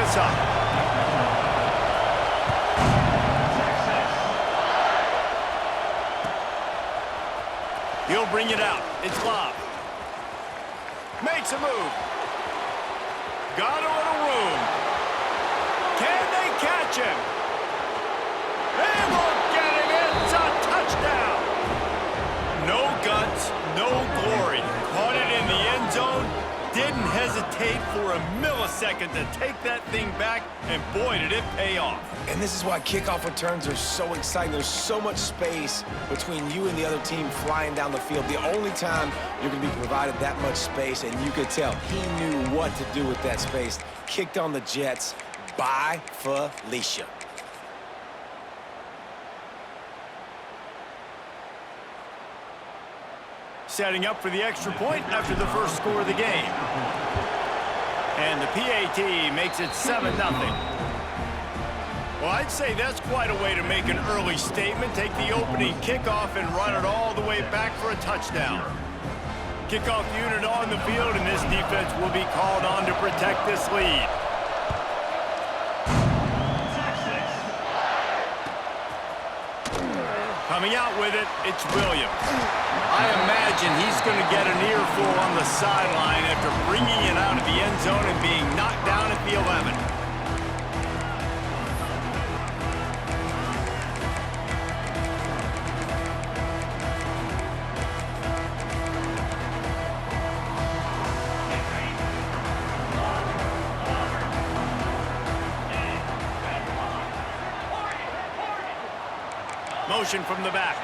this up. He'll bring it out. It's Lob. Makes a move. Got a little room. Can they catch him? They won't get him. It's a touchdown. No guts, no glory. Caught it in the end zone. Didn't hesitate for a millisecond to take that thing back, and boy, did it pay off. And this is why kickoff returns are so exciting. There's so much space between you and the other team flying down the field. The only time you're going to be provided that much space, and you could tell he knew what to do with that space. Kicked on the Jets by Felicia. Setting up for the extra point after the first score of the game. And the PAT makes it 7-0. Well, I'd say that's quite a way to make an early statement. Take the opening kickoff and run it all the way back for a touchdown. Kickoff unit on the field, and this defense will be called on to protect this lead. Coming out with it, it's Williams. I imagine he's going to get an earful on the sideline after bringing it out of the end zone and being knocked down at the 11. Motion from the back.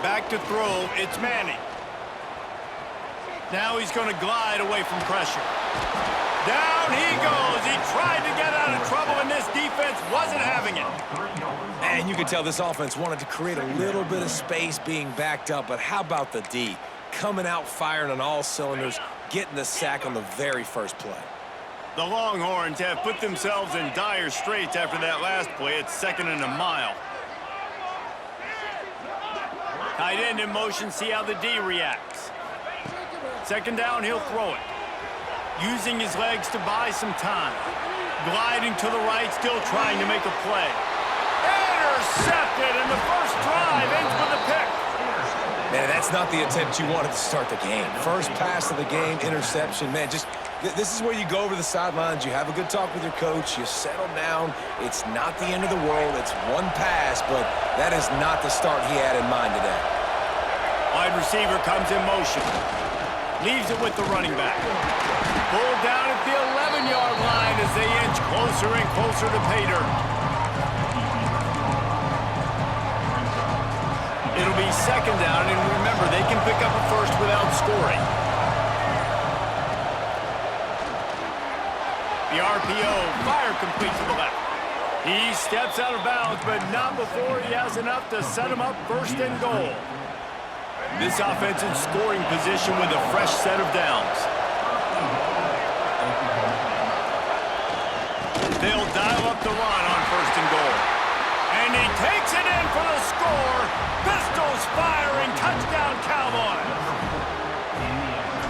Back to throw, it's Manning. Now he's going to glide away from pressure. Down he goes. He tried to get out of trouble, and this defense wasn't having it. And you can tell this offense wanted to create a little bit of space being backed up, but how about the D? Coming out firing on all cylinders, getting the sack on the very first play. The Longhorns have put themselves in dire straits after that last play. It's 2nd and a mile. Tight end in motion, see how the D reacts. 2nd down, he'll throw it. Using his legs to buy some time. Gliding to the right, still trying to make a play. Intercepted, and the first drive ends with a pick. Man, that's not the attempt you wanted to start the game. First pass of the game, interception. Man, just this is where you go over the sidelines. You have a good talk with your coach. You settle down. It's not the end of the world. It's one pass, but that is not the start he had in mind today. Wide receiver comes in motion. Leaves it with the running back. Pulled down at the 11-yard line as they inch closer and closer to pay dirt. It'll be 2nd down, and remember, they can pick up a first without scoring. The RPO, fire complete to the left. He steps out of bounds, but not before he has enough to set him up 1st and goal. This offense in scoring position with a fresh set of downs. They'll dial up the run on 1st and goal. And he takes it in for the score. Pistols firing, touchdown Cowboys.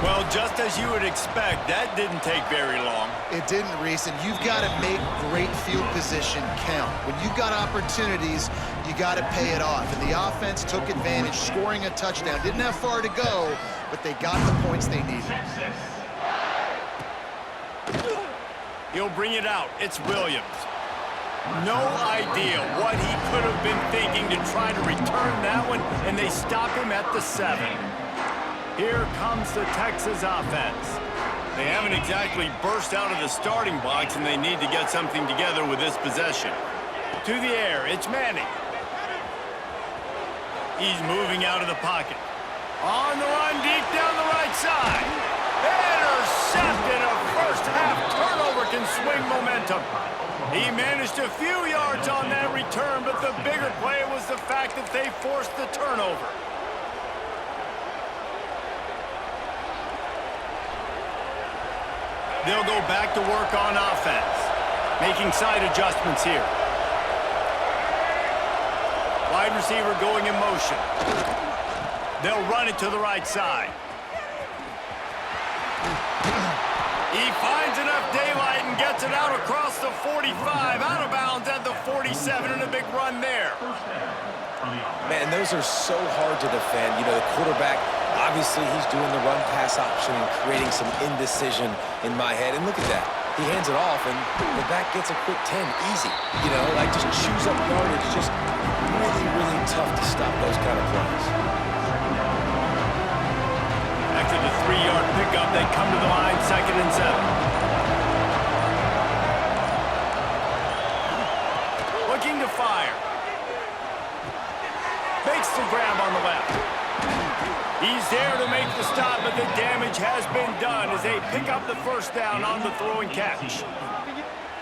Well, just as you would expect, that didn't take very long. It didn't, Reese, and you've got to make great field position count. When you've got opportunities, you got to pay it off. And the offense took advantage, scoring a touchdown. Didn't have far to go, but they got the points they needed. He'll bring it out. It's Williams. No idea what he could have been thinking to try to return that one, and they stop him at the 7. Here comes the Texas offense. They haven't exactly burst out of the starting blocks, and they need to get something together with this possession. To the air, it's Manning. He's moving out of the pocket. On the run, deep down the right side. Intercepted. A first-half turnover can swing momentum. He managed a few yards on that return, but the bigger play was the fact that they forced the turnover. They'll go back to work on offense, making side adjustments here. Wide receiver going in motion. They'll run it to the right side. Finds enough daylight and gets it out across the 45. Out of bounds at the 47 and a big run there. Man, those are so hard to defend. You know, the quarterback, obviously he's doing the run-pass option and creating some indecision in my head. And look at that. He hands it off, and the back gets a quick 10. Easy. You know, like just chews up yardage. Just really, really tough to stop those kind of plays. After the 3-yard pickup, they come to the line, 2nd and 7. Looking to fire. Makes the grab on the left. He's there to make the stop, but the damage has been done as they pick up the first down on the throw and catch.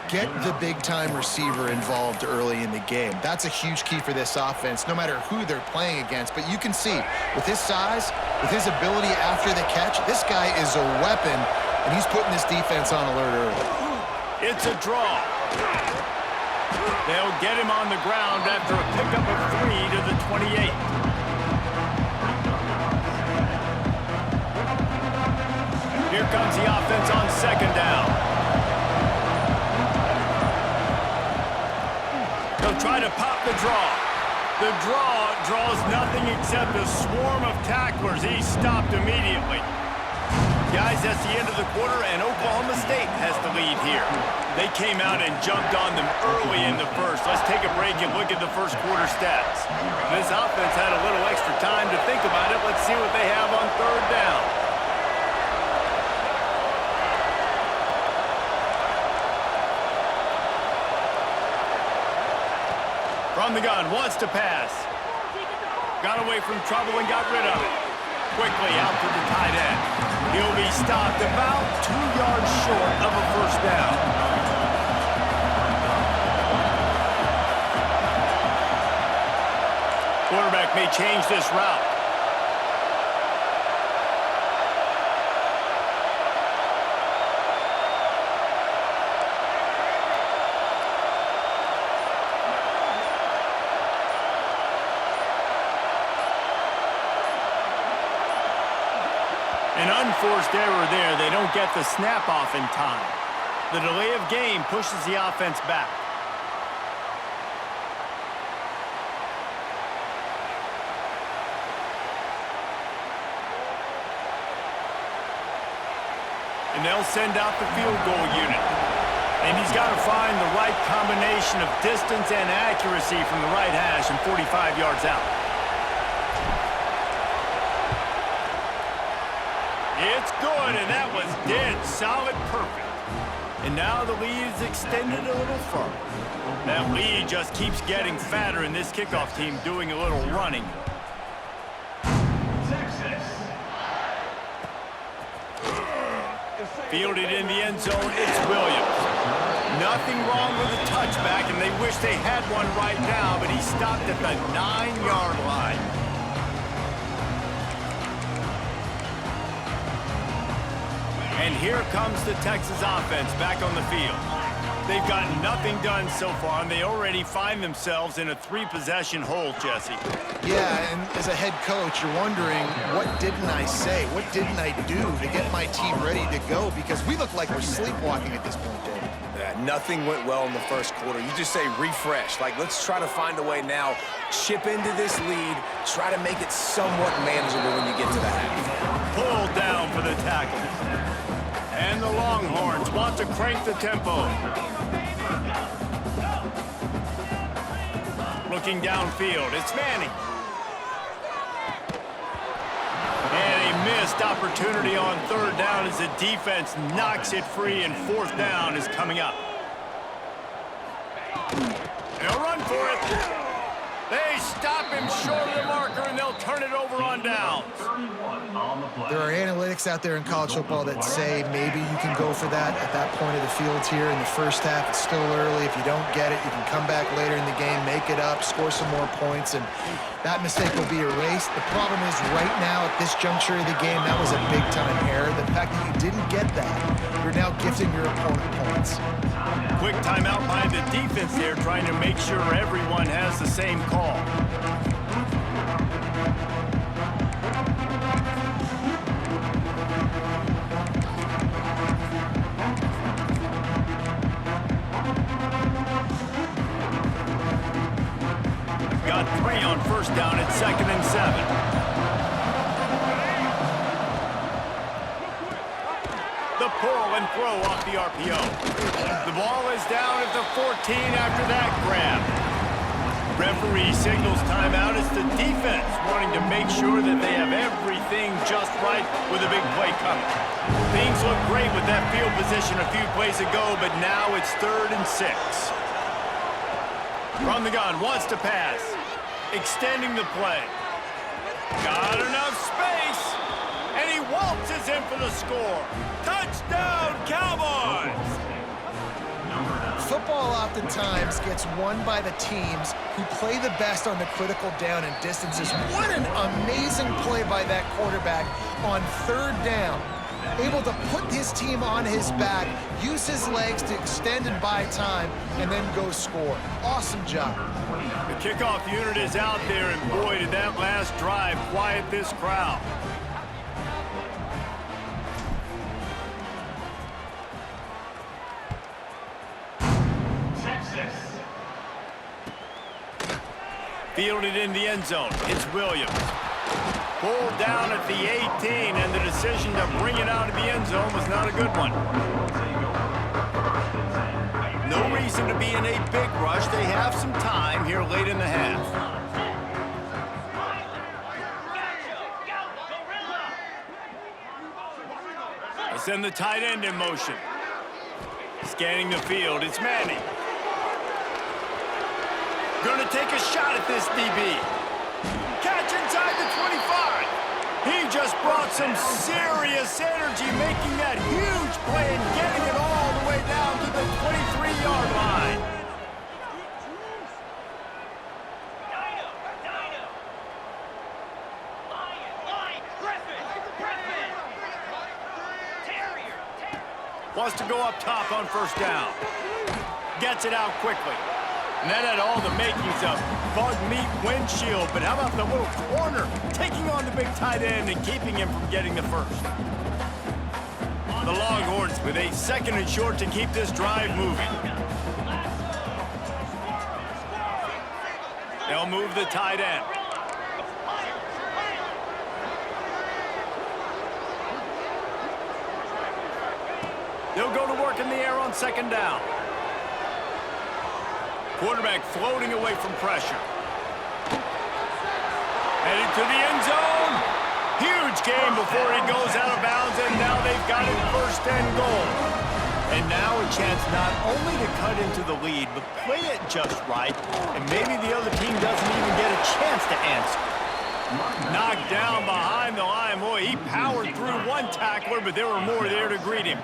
Get the big-time receiver involved early in the game. That's a huge key for this offense, no matter who they're playing against. But you can see, with his size, with his ability after the catch, this guy is a weapon, and he's putting this defense on alert early. It's a draw. They'll get him on the ground after a pickup of 3 to the 28. Here comes the offense on 2nd down. They'll try to pop the draw. The draw draws nothing except a swarm of tacklers. He's stopped immediately. Guys, that's the end of the quarter, and Oklahoma State has the lead here. They came out and jumped on them early in the first. Let's take a break and look at the first quarter stats. This offense had a little extra time to think about it. Let's see what they have on 3rd down. From the gun, wants to pass. Got away from trouble and got rid of it. Quickly out to the tight end. He'll be stopped about 2 yards short of a first down. Quarterback may change this route. An unforced error there. They don't get the snap off in time. The delay of game pushes the offense back. And they'll send out the field goal unit. And he's got to find the right combination of distance and accuracy from the right hash and 45 yards out. It's good, and that was dead solid perfect. And now the lead is extended a little further. That lead just keeps getting fatter, and this kickoff team doing a little running. Fielded in the end zone, it's Williams. Nothing wrong with the touchback, and they wish they had one right now, but he stopped at the 9-yard line. And here comes the Texas offense back on the field. They've gotten nothing done so far, and they already find themselves in a 3-possession hole, Jesse. Yeah, and as a head coach, you're wondering, what didn't I say? What didn't I do to get my team ready to go? Because we look like we're sleepwalking at this point, Dave. Yeah, nothing went well in the first quarter. You just say refresh. Like, let's try to find a way now. Chip into this lead. Try to make it somewhat manageable when you get to the half. Pulled down for the tackle. And the Longhorns want to crank the tempo. Looking downfield, it's Manning. And a missed opportunity on 3rd down as the defense knocks it free, and 4th down is coming up. They'll run for it. They stop him short of the marker, and they'll turn it over on downs. There are analytics out there in college football that say maybe you can go for that at that point of the field here in the first half. It's still early. If you don't get it, you can come back later in the game, make it up, score some more points, and that mistake will be erased. The problem is right now at this juncture of the game, that was a big-time error. The fact that you didn't get that, you're now gifting your opponent points. Quick timeout by the defense there, trying to make sure everyone has the same call. first down at 2nd and 7. The pull and throw off the RPO. The ball is down at the 14 after that grab. Referee signals timeout. It's the defense wanting to make sure that they have everything just right with a big play coming. Things look great with that field position a few plays ago, but now it's 3rd and 6. From the gun, wants to pass. Extending the play. Got enough space. And he waltzes in for the score. Touchdown, Cowboys! Football oftentimes gets won by the teams who play the best on the critical down and distances. What an amazing play by that quarterback on 3rd down. Able to put his team on his back, use his legs to extend and buy time, and then go score. Awesome job. The kickoff unit is out there, and boy, did that last drive quiet this crowd. Fielded in the end zone. It's Williams. Pulled down at the 18, and the decision to bring it out of the end zone was not a good one. No reason to be in a big rush. They have some time here late in the half. They send the tight end in motion. Scanning the field, it's Manning. Gonna take a shot at this DB. Catch inside the 25. He just brought some serious energy, making that huge play and getting it all the way down to the 23-yard line. Wants to go up top on 1st down. Gets it out quickly. And that had all the makings of bug meat windshield, but how about the little corner taking on the big tight end and keeping him from getting the first? The Longhorns with a 2nd and short to keep this drive moving. They'll move the tight end. They'll go to work in the air on 2nd down. Quarterback floating away from pressure. Headed to the end zone. Huge game before he goes out of bounds, and now they've got it 1st and goal. And now a chance not only to cut into the lead, but play it just right, and maybe the other team doesn't even get a chance to answer. Knocked down behind the line. Boy, he powered through one tackler, but there were more there to greet him.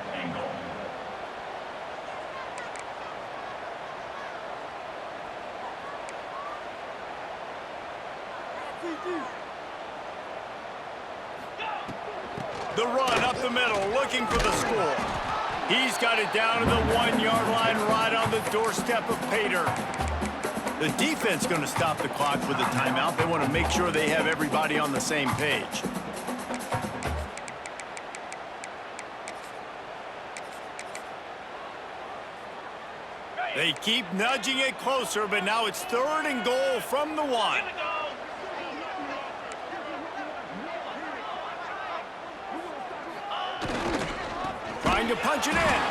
The run up the middle, looking for the score. He's got it down to the 1-yard line, right on the doorstep of Pater. The defense going to stop the clock with a timeout. They want to make sure they have everybody on the same page. They keep nudging it closer, but now it's 3rd and goal from the 1. Trying to punch it in.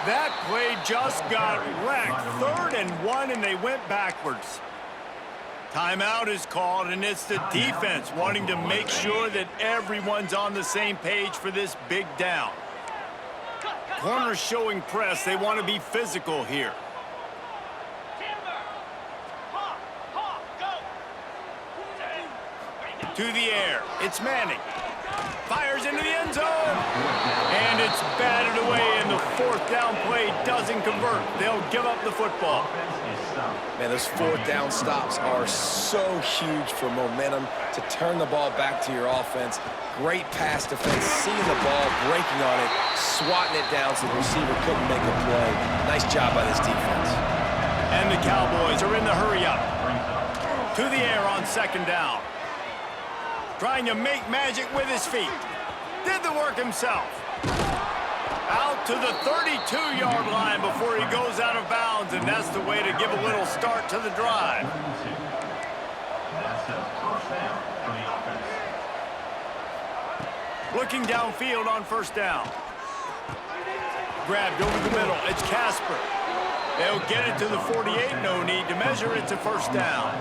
That play just got wrecked. 3rd and 1, and they went backwards. Timeout is called, and it's the defense wanting to make sure that everyone's on the same page for this big down. Corners showing press. They want to be physical here. To the air. It's Manning. Fires into the end zone. And it's batted away, and the 4th down play doesn't convert. They'll give up the football. Man, those 4th down stops are so huge for momentum to turn the ball back to your offense. Great pass defense, seeing the ball, breaking on it, swatting it down so the receiver couldn't make a play. Nice job by this defense. And the Cowboys are in the hurry-up. To the air on 2nd down. Trying to make magic with his feet. Did the work himself. Out to the 32-yard line before he goes out of bounds, and that's the way to give a little start to the drive. Looking downfield on first down. Grabbed over the middle. It's Casper. They'll get it to the 48. No need to measure. It's a first down.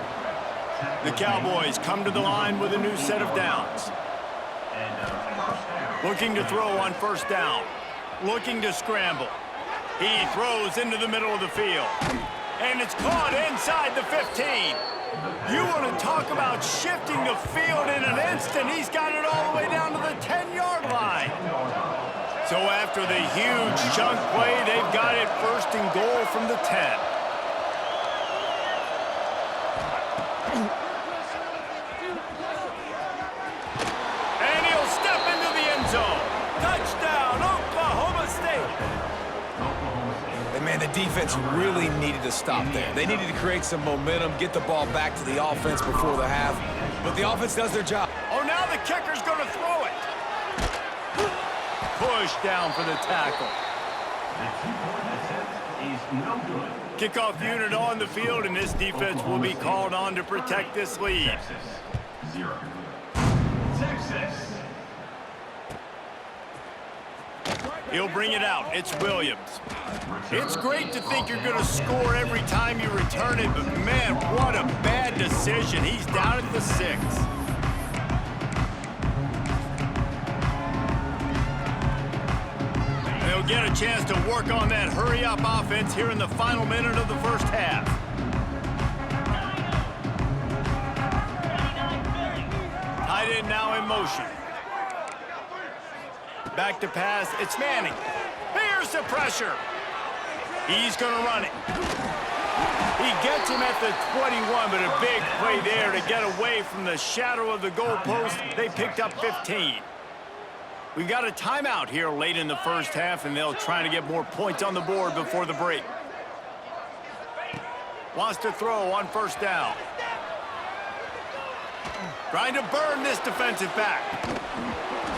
The Cowboys come to the line with a new set of downs. Looking to throw on first down. Looking to scramble. He throws into the middle of the field. And it's caught inside the 15. You want to talk about shifting the field in an instant. He's got it all the way down to the 10-yard line. So after the huge chunk play, they've got it first and goal from the 10. And he'll step into the end zone. Touchdown, Oklahoma State. And man, the defense really needed to stop there. They needed to create some momentum, get the ball back to the offense before the half. But the offense does their job. Oh, now the kicker's going to throw it. Push down for the tackle. Kickoff unit on the field, and this defense will be called on to protect this lead. He'll bring it out. It's Williams. It's great to think you're going to score every time you return it, but man, what a bad decision. He's down at the 6. They'll get a chance to work on that hurry-up offense here in the final minute of the first half. Tight end now in motion. Back to pass. It's Manning. Here's the pressure. He's going to run it. He gets him at the 21, but a big play there to get away from the shadow of the goalpost. They picked up 15. We've got a timeout here late in the first half, and they'll try to get more points on the board before the break. Wants to throw on first down. Trying to burn this defensive back.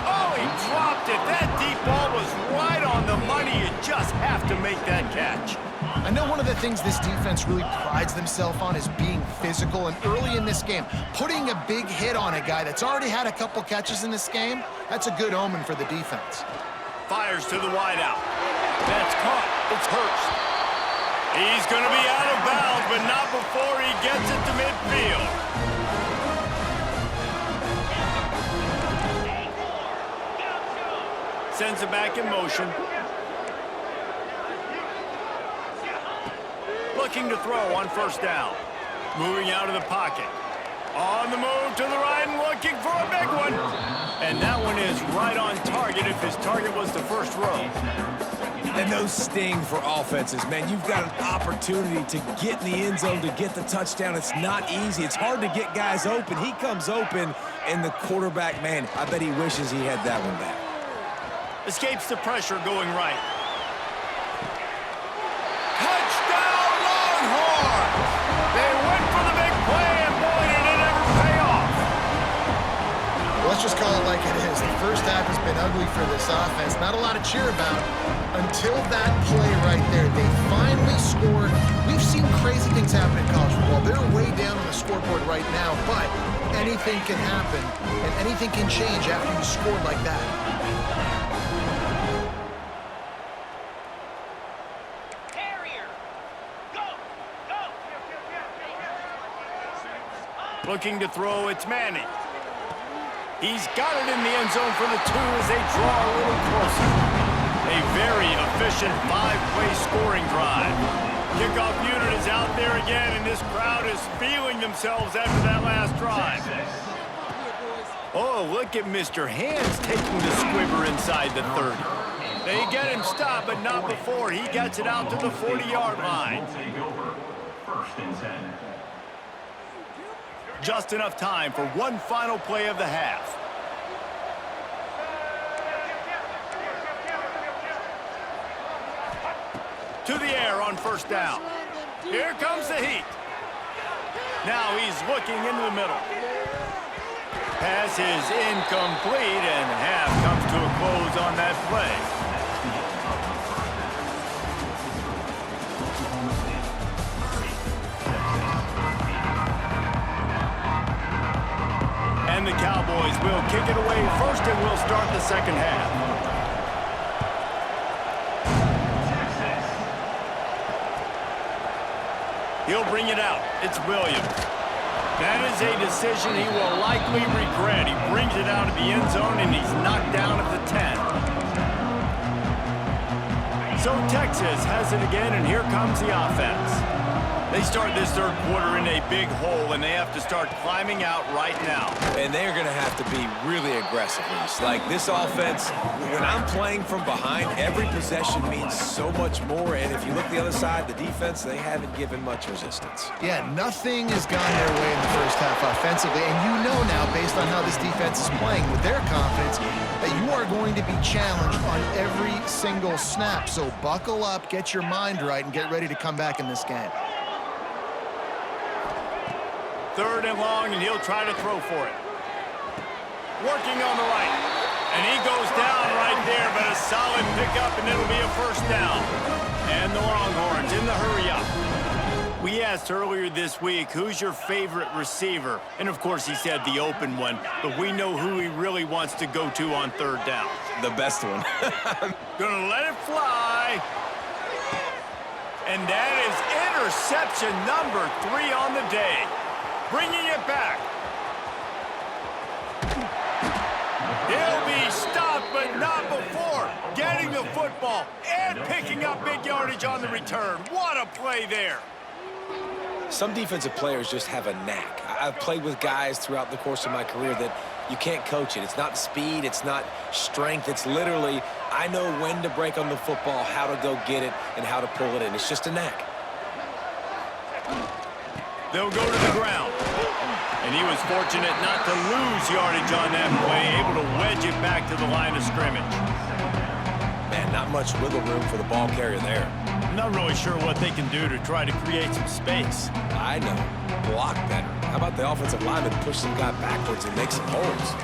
Oh, he dropped it. That deep ball was right on the money. You just have to make that catch. I know one of the things this defense really prides themselves on is being physical, and early in this game, putting a big hit on a guy that's already had a couple catches in this game, that's a good omen for the defense. Fires to the wideout. That's caught. It's Hurst. He's going to be out of bounds, but not before he gets it to midfield. Sends it back in motion. Looking to throw on first down. Moving out of the pocket. On the move to the right and looking for a big one. And that one is right on target if his target was the first row. And those sting for offenses, man. You've got an opportunity to get in the end zone, to get the touchdown. It's not easy. It's hard to get guys open. He comes open, and the quarterback, man, I bet he wishes he had that one back. Escapes the pressure going right. Touchdown, Longhorns! They went for the big play, and boy, did it ever pay off. Let's just call it like it is. The first half has been ugly for this offense. Not a lot to cheer about until that play right there. They finally scored. We've seen crazy things happen in college football. They're way down on the scoreboard right now, but anything can happen, and anything can change after you scored like that. Looking to throw, it's Manning. He's got it in the end zone for the 2 as they draw a little closer. A very efficient 5-play scoring drive. Kickoff unit is out there again, and this crowd is feeling themselves after that last drive. Oh, look at Mr. Hands taking the squibber inside the 30. They get him stopped, but not before he gets it out to the 40-yard line. First and 10. Just enough time for one final play of the half. To the air on first down. Here comes the heat. Now he's looking into the middle. Pass is incomplete, and half comes to a close on that play. And the Cowboys will kick it away first, and we'll start the second half. He'll bring it out. It's Williams. That is a decision he will likely regret. He brings it out of the end zone, and he's knocked down at the 10. So Texas has it again, and here comes the offense. They start this third quarter in a big hole, and they have to start climbing out right now. And they're going to have to be really aggressive. It's like this offense, when I'm playing from behind, every possession means so much more. And if you look the other side, the defense, they haven't given much resistance. Yeah, nothing has gone their way in the first half offensively. And you know now, based on how this defense is playing with their confidence, that you are going to be challenged on every single snap. So buckle up, get your mind right, and get ready to come back in this game. Third and long, and he'll try to throw for it. Working on the right. And he goes down right there, but a solid pickup, and it'll be a first down. And the Longhorns in the hurry-up. We asked earlier this week, who's your favorite receiver? And, of course, he said the open one, but we know who he really wants to go to on third down. The best one. Gonna let it fly. And that is interception number 3 on the day. Bringing it back. He'll be stopped, but not before getting the football and picking up big yardage on the return. What a play there. Some defensive players just have a knack. I've played with guys throughout the course of my career that you can't coach it. It's not speed, it's not strength. It's literally, I know when to break on the football, how to go get it, and how to pull it in. It's just a knack. They'll go to the ground. And he was fortunate not to lose yardage on that play, able to wedge it back to the line of scrimmage. Man, not much wiggle room for the ball carrier there. I'm not really sure what they can do to try to create some space. I know. Block better. How about the offensive lineman push some guy backwards and make some holes?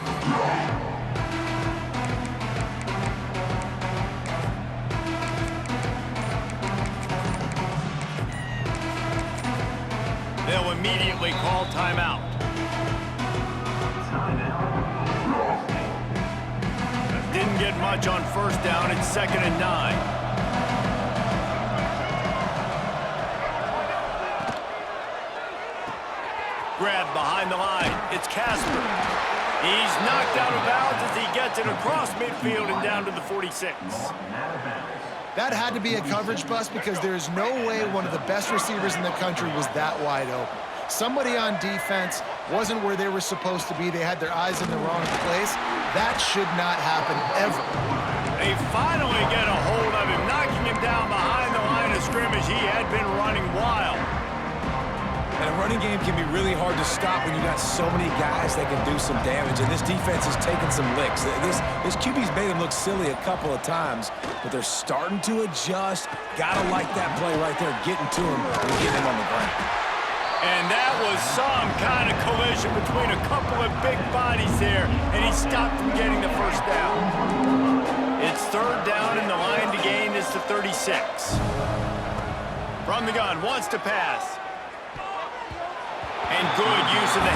They'll immediately call timeout. Didn't get much on first down. It's 2nd and 9. Grab behind the line. It's Casper. He's knocked out of bounds as he gets it across midfield and down to the 46. That had to be a coverage bust because there's no way one of the best receivers in the country was that wide open. Somebody on defense wasn't where they were supposed to be. They had their eyes in the wrong place. That should not happen ever. They finally get a hold of him, knocking him down behind the line of scrimmage. He had been running wild. And a running game can be really hard to stop when you got so many guys that can do some damage. And this defense is taking some licks. This QB's made him look silly a couple of times, but they're starting to adjust. Gotta like that play right there, getting to him and getting him on the ground. And that was some kind of collision between a couple of big bodies there, and he stopped from getting the first down. It's third down, and the line to gain is the 36. From the gun, wants to pass. And good use of the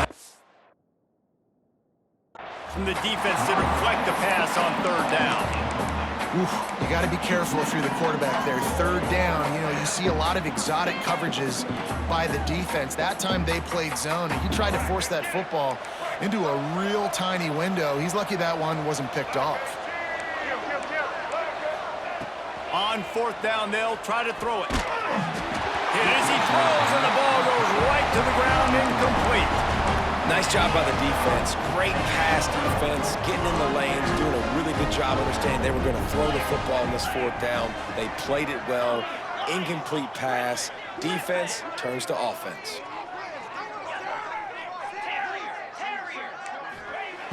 from the defense to deflect the pass on third down. Oof, you got to be careful if you're the quarterback there. Third down, you know, you see a lot of exotic coverages by the defense. That time they played zone, and he tried to force that football into a real tiny window. He's lucky that one wasn't picked off. On fourth down, they'll try to throw it. Hit as he throws, and the ball goes right to the ground, incomplete. Nice job by the defense. Great pass defense, getting in the lanes, doing a really good job understanding they were going to throw the football in this fourth down. They played it well. Incomplete pass. Defense turns to offense.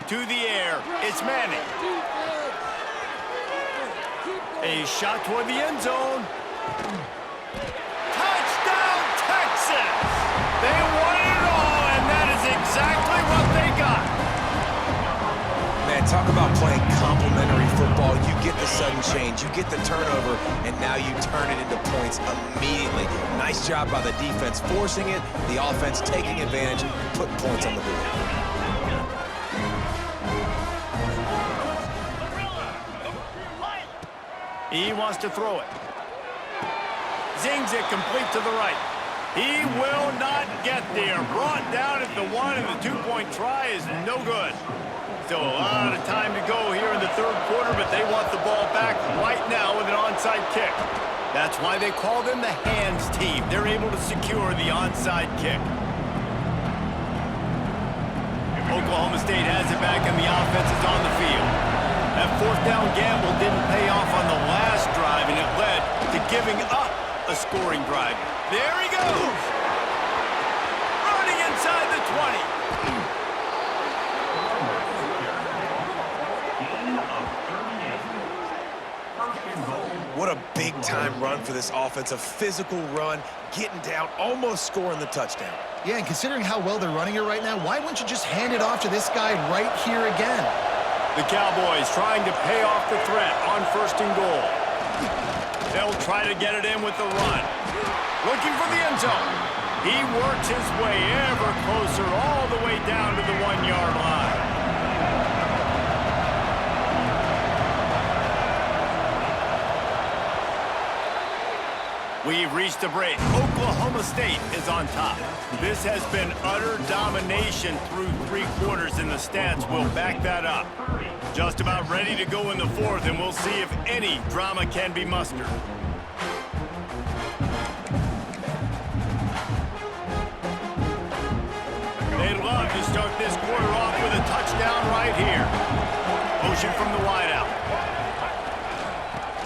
To the air, it's Manning. A shot toward the end zone. Touchdown, Texas! They won it all, and that is exactly what they got. Man, talk about playing complementary football. You get the sudden change, you get the turnover, and now you turn it into points immediately. Nice job by the defense forcing it, the offense taking advantage, putting points on the board. He wants to throw it. Zings it complete to the right. He will not get there. Brought down at the 1, and the 2-point try is no good. Still a lot of time to go here in the third quarter, but they want the ball back right now with an onside kick. That's why they call them the hands team. They're able to secure the onside kick. Oklahoma State has it back, and the offense is on the field. That fourth down gamble didn't pay off on the last drive, and it led to giving up a scoring drive. There he goes! Running inside the 20. What a big-time run for this offense. A physical run, getting down, almost scoring the touchdown. Yeah, and considering how well they're running it right now, why wouldn't you just hand it off to this guy right here again? The Cowboys trying to pay off the threat on 1st and goal. They'll try to get it in with the run. Looking for the end zone. He works his way ever closer all the way down to the 1-yard line. We've reached a break. Oklahoma State is on top. This has been utter domination through 3 quarters, and the stats will back that up. Just about ready to go in the 4th, and we'll see if any drama can be mustered. They'd love to start this quarter off with a touchdown right here. Motion from the wideout.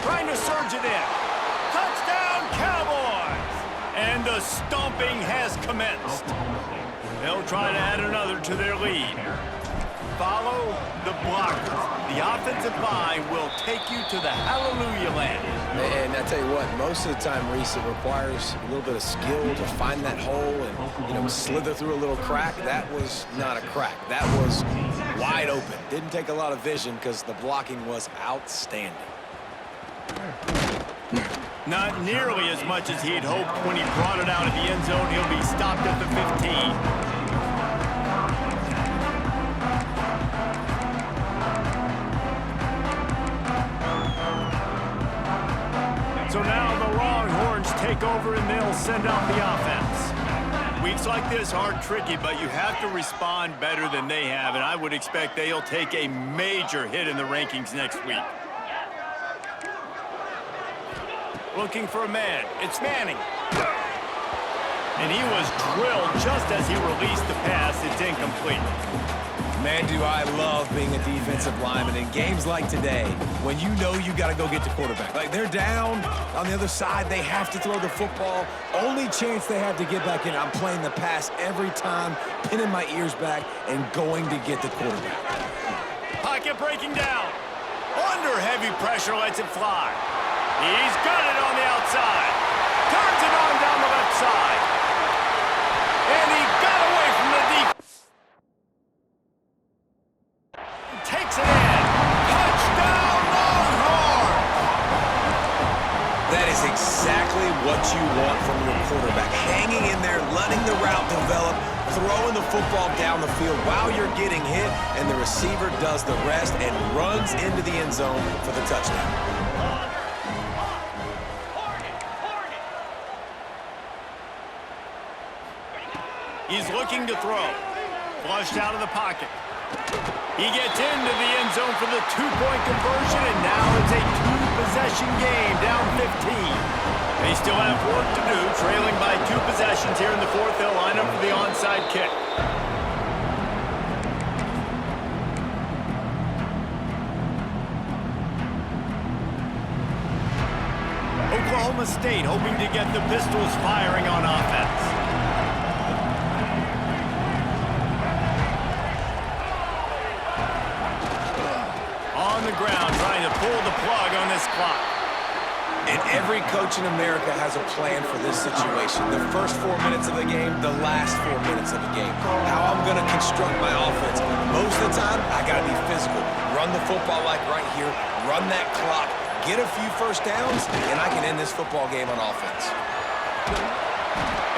Trying to surge it in. Touchdown, Cowboys! And the stomping has commenced. They'll try to add another to their lead. Follow the blockers. The offensive line will take you to the hallelujah land. And I tell you what, most of the time, Reese, it requires a little bit of skill to find that hole and, slither through a little crack. That was not a crack. That was wide open. Didn't take a lot of vision because the blocking was outstanding. Not nearly as much as he'd hoped when he brought it out of the end zone. He'll be stopped at the 15. So now the Longhorns take over and they'll send out the offense. Weeks like this are tricky, but you have to respond better than they have, and I would expect they'll take a major hit in the rankings next week. Looking for a man. It's Manning. And he was drilled just as he released the pass. It's incomplete. Man, do I love being a defensive lineman in games like today when you know you got to go get the quarterback. Like, they're down on the other side. They have to throw the football. Only chance they have to get back in. I'm playing the pass every time, pinning my ears back and going to get the quarterback. Pocket breaking down. Under heavy pressure, lets it fly. He's got it on the outside. Turns it on down the left side. And he got away from the defense. Takes it in. Touchdown, Longhorns! That is exactly what you want from your quarterback. Hanging in there, letting the route develop, throwing the football down the field while you're getting hit, and the receiver does the rest and runs into the end zone for the touchdown. He's looking to throw. Flushed out of the pocket. He gets into the end zone for the 2-point conversion, and now it's a 2-possession game, down 15. They still have work to do, trailing by 2 possessions here in the 4th. They'll line up for the onside kick. Oklahoma State hoping to get the Pistols firing on offense. On the ground, trying to pull the plug on this clock. And every coach in America has a plan for this situation. The first 4 minutes of the game, the last 4 minutes of the game. How I'm going to construct my offense. Most of the time, I got to be physical. Run the football like right here. Run that clock. Get a few first downs, and I can end this football game on offense.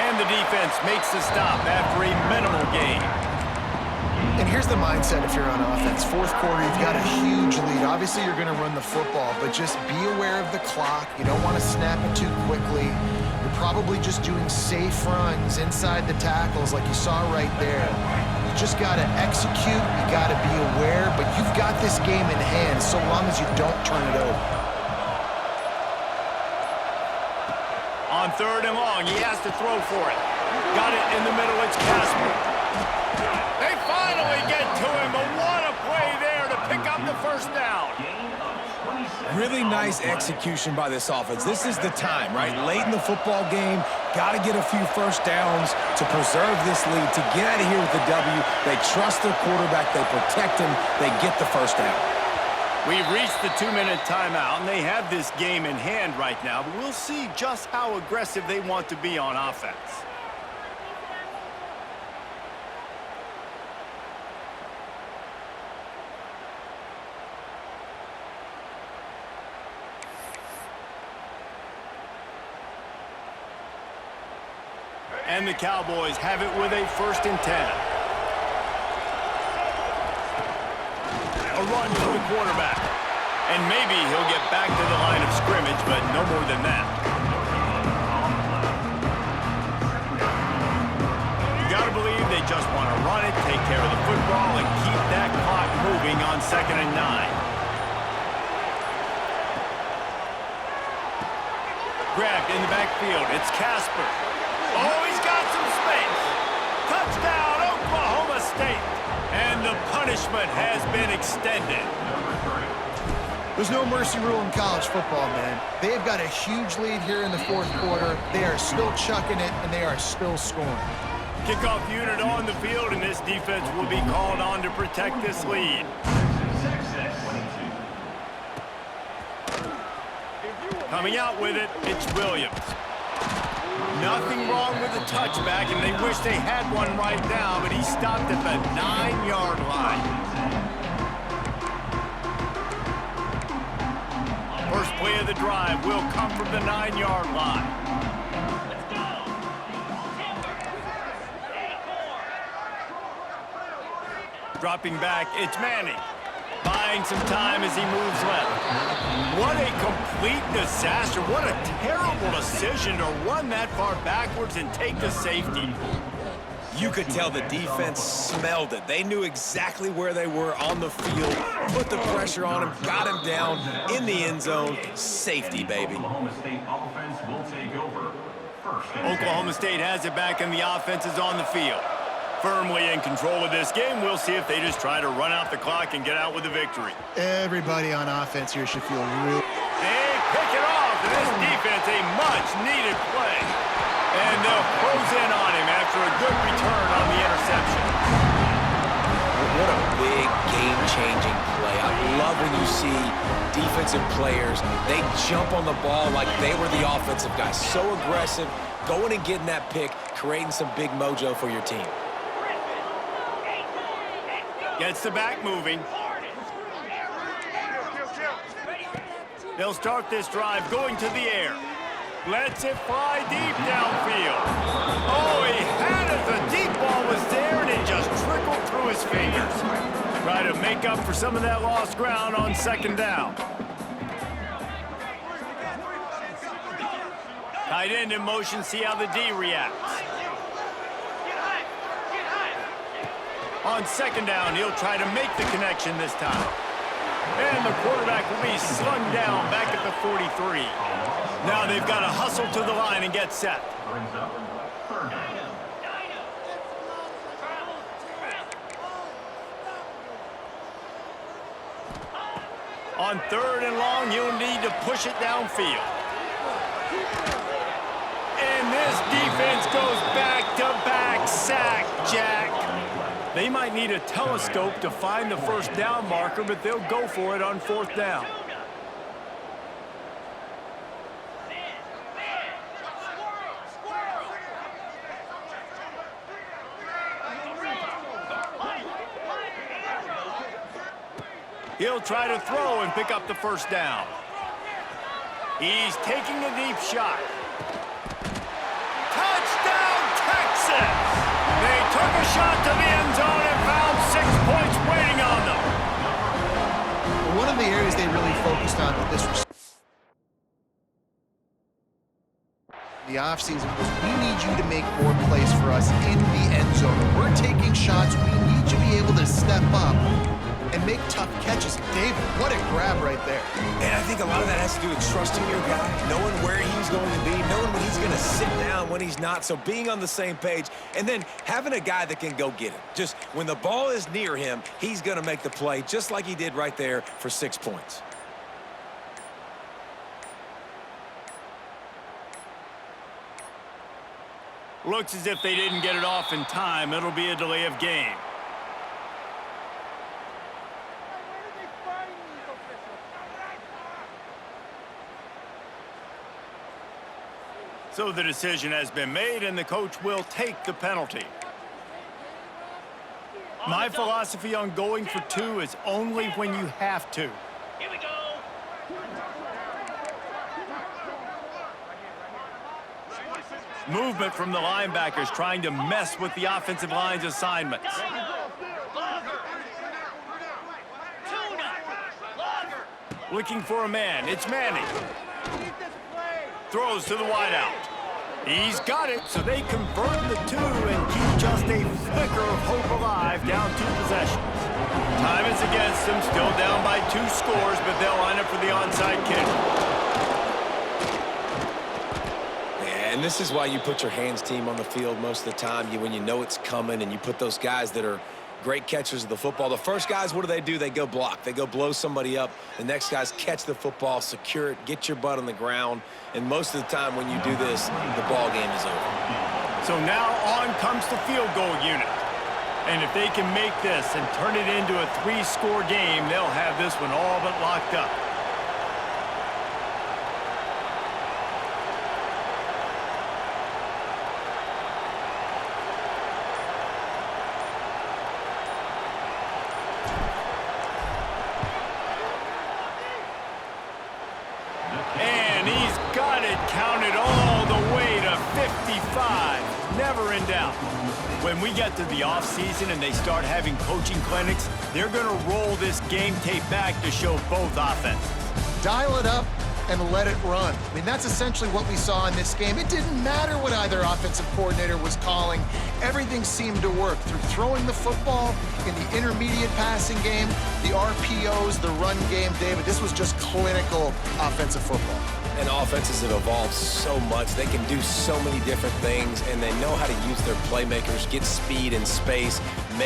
And the defense makes the stop after a minimal gain. And here's the mindset if you're on offense. Fourth quarter, you've got a huge lead. Obviously, you're going to run the football, but just be aware of the clock. You don't want to snap it too quickly. You're probably just doing safe runs inside the tackles like you saw right there. You just got to execute. You got to be aware, but you've got this game in hand so long as you don't turn it over. On 3rd and long, he has to throw for it. Got it in the middle, it's Casper. They finally get to him, but what a play there to pick up the first down. Really nice execution by this offense. This is the time, right? Late in the football game, got to get a few first downs to preserve this lead, to get out of here with the W. They trust their quarterback. They protect him. They get the first down. We've reached the 2-minute timeout, and they have this game in hand right now, but we'll see just how aggressive they want to be on offense. And the Cowboys have it with a 1st and 10. A run to the quarterback. And maybe he'll get back to the line of scrimmage, but no more than that. You got to believe they just want to run it, take care of the football, and keep that clock moving on 2nd and 9. Grabbed in the backfield. It's Casper. Oh, he's got some space. Touchdown, Oklahoma State. And the punishment has been extended. There's no mercy rule in college football, man. They've got a huge lead here in the 4th quarter. They are still chucking it, and they are still scoring. Kickoff unit on the field, and this defense will be called on to protect this lead. Coming out with it, it's Williams. Nothing wrong with the touchback, and they wish they had one right now, but he stopped at the 9-yard line. First play of the drive will come from the 9-yard line. Dropping back, it's Manning. Buying some time as he moves left. What a complete disaster. What a terrible decision to run that far backwards and take the safety. You could tell the defense smelled it. They knew exactly where they were on the field, put the pressure on him, got him down in the end zone. Safety, baby. Oklahoma State offense will take over. Oklahoma State has it back, and the offense is on the field. Firmly in control of this game. We'll see if they just try to run out the clock and get out with the victory. Everybody on offense here should feel real. They pick it off, and this defense a much-needed play. And they'll close in on him after a good return on the interception. What a big game-changing play. I love when you see defensive players, they jump on the ball like they were the offensive guys. So aggressive, going and getting that pick, creating some big mojo for your team. Gets the back moving. They'll start this drive going to the air. Lets it fly deep downfield. Oh, he had it. The deep ball was there, and it just trickled through his fingers. Try to make up for some of that lost ground on 2nd down. Tight end in motion, see how the D reacts. On 2nd down, he'll try to make the connection this time. And the quarterback will be slung down back at the 43. Now they've got to hustle to the line and get set. Brings up 3rd down. On 3rd and long, you'll need to push it downfield. And this defense goes back-to-back sack, Jack. They might need a telescope to find the first down marker, but they'll go for it on 4th down. He'll try to throw and pick up the first down. He's taking a deep shot. Touchdown, Texas! They took a shot to the end zone and found 6 focused on this the offseason was, we need you to make more plays for us in the end zone. When we're taking shots, we need you to be able to step up and make tough catches. David, what a grab right there. And I think a lot of that has to do with trusting your guy, knowing where he's going to be, knowing when he's going to sit down, when he's not, so being on the same page, and then having a guy that can go get it. Just when the ball is near him, he's going to make the play, just like he did right there for 6 points. Looks as if they didn't get it off in time. It'll be a delay of game. So the decision has been made, and the coach will take the penalty. My philosophy on going for 2 is only when you have to. Here we go. Movement from the linebackers trying to mess with the offensive line's assignments. Looking for a man. It's Manning. Throws to the wideout. He's got it, so they convert the 2 and keep just a flicker of hope alive, down 2 possessions. Time is against them, still down by 2 scores, but they'll line up for the onside kick. And this is why you put your hands team on the field most of the time, when you know it's coming, and you put those guys that are great catchers of the football. The first guys, what do? They go block. They go blow somebody up. The next guys catch the football, secure it, get your butt on the ground. And most of the time when you do this, the ball game is over. So now on comes the field goal unit. And if they can make this and turn it into a 3-score game, they'll have this one all but locked up. And he's got it counted all the way to 55. Never in doubt. When we get to the offseason and they start having coaching clinics, they're going to roll this game tape back to show both offenses. Dial it up and let it run. I mean, that's essentially what we saw in this game. It didn't matter what either offensive coordinator was calling. Everything seemed to work through throwing the football in the intermediate passing game, the RPOs, the run game. David, this was just clinical offensive football. And offenses have evolved so much. They can do so many different things, and they know how to use their playmakers, get speed and space, make